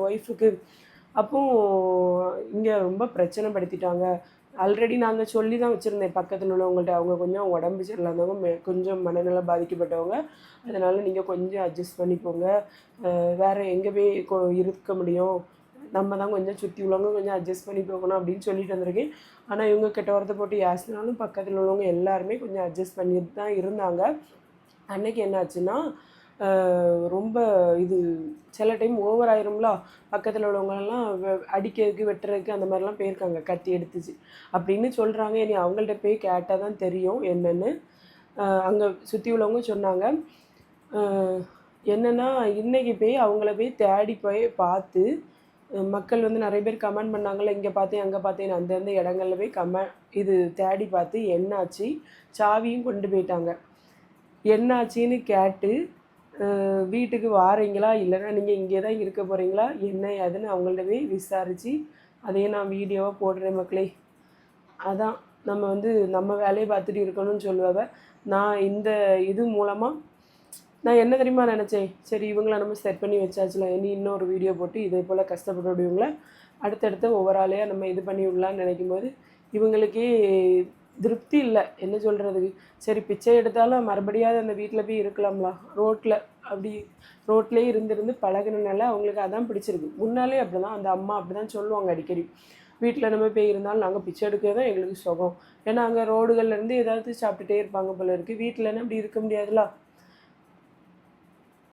ஒய்ஃபுக்கு. அப்போ இங்கே ரொம்ப பிரச்சனை படுத்திட்டாங்க. ஆல்ரெடி நாங்கள் சொல்லி தான் வச்சுருந்தேன் பக்கத்தில் உள்ளவங்கள்ட்ட. அவங்க கொஞ்சம் உடம்பு சரியில்லாதவங்க, கொஞ்சம் மனநலம் பாதிக்கப்பட்டவங்க. அதனால் நீங்கள் கொஞ்சம் அட்ஜஸ்ட் பண்ணிக்கோங்க. வேறு எங்கே போய் இருக்க முடியும், நம்ம தான் கொஞ்சம் சுற்றி உள்ளவங்க கொஞ்சம் அட்ஜஸ்ட் பண்ணி போகணும் அப்படின்னு சொல்லிட்டு வந்திருக்கேன். ஆனால் இவங்க கெட்ட வார்த்தை போட்டு யாசினாலும் பக்கத்தில் உள்ளவங்க எல்லாருமே கொஞ்சம் அட்ஜஸ்ட் பண்ணிட்டு தான் இருந்தாங்க. அன்னைக்கு என்னாச்சுன்னா, ரொம்ப இது சில டைம் ஓவர் ஆயிரும்ல. பக்கத்தில் உள்ளவங்களெல்லாம் அடிக்கிறதுக்கு, வெட்டுறதுக்கு அந்த மாதிரிலாம் போயிருக்காங்க, கத்தி எடுத்துச்சு அப்படின்னு சொல்கிறாங்க. இனி அவங்கள்ட்ட போய் கேட்டால் தான் தெரியும் என்னென்னு. அங்கே சுற்றி உள்ளவங்க சொன்னாங்க. என்னென்னா, இன்றைக்கி போய் அவங்கள போய் தேடி போய் பார்த்து, மக்கள் வந்து நிறைய பேர் கமெண்ட் பண்ணாங்கள்ல, இங்கே பார்த்தேன் அங்கே பார்த்தேன் அந்தந்த இடங்கள்ல போய் இது தேடி பார்த்து என்னாச்சு, சாவியும் கொண்டு போயிட்டாங்க. என்னாச்சின்னு கேட்டு வீட்டுக்கு வாரீங்களா, இல்லைன்னா நீங்கள் இங்கே தான் இருக்க போகிறீங்களா, என்ன ஏதுன்னு அவங்கள்ட்ட போய் விசாரித்து அதையே நான் வீடியோவாக போடுறேன் மக்களே. அதான் நம்ம வந்து நம்ம வேலையை பார்த்துட்டு இருக்கணும்னு சொல்லுவாங்க. நான் இந்த இது மூலமாக நான் என்ன தெரியுமா நினச்சேன், சரி இவங்கள நம்ம செட் பண்ணி வச்சாச்சுல, இனி இன்னொரு வீடியோ போட்டு இதே போல் கஷ்டப்படுறவங்கள அடுத்தடுத்து ஒவ்வொரு ஆளையாக நம்ம இது பண்ணி விடலான்னு நினைக்கும்போது இவங்களுக்கே திருப்தி இல்லை. என்ன சொல்கிறதுக்கு, சரி பிச்சை எடுத்தாலும் மறுபடியாவது அந்த வீட்டில் போய் இருக்கலாம்ல, அப்படி ரோட்லேயே இருந்து பழகினால அவங்களுக்கு அதான் பிடிச்சிருக்கு. முன்னாலே அப்படி தான் அந்த அம்மா அப்படி தான் சொல்லுவாங்க அடிக்கடி, வீட்டில் நம்ம போய் இருந்தாலும் நாங்கள் பிச்சை எடுக்க தான் எங்களுக்கு சுகம். ஏன்னா அங்கே ரோடுகள்லேருந்து ஏதாவது சாப்பிட்டுட்டே இருப்பாங்க போல இருக்குது, வீட்டிலன்னா அப்படி இருக்க முடியாதுல.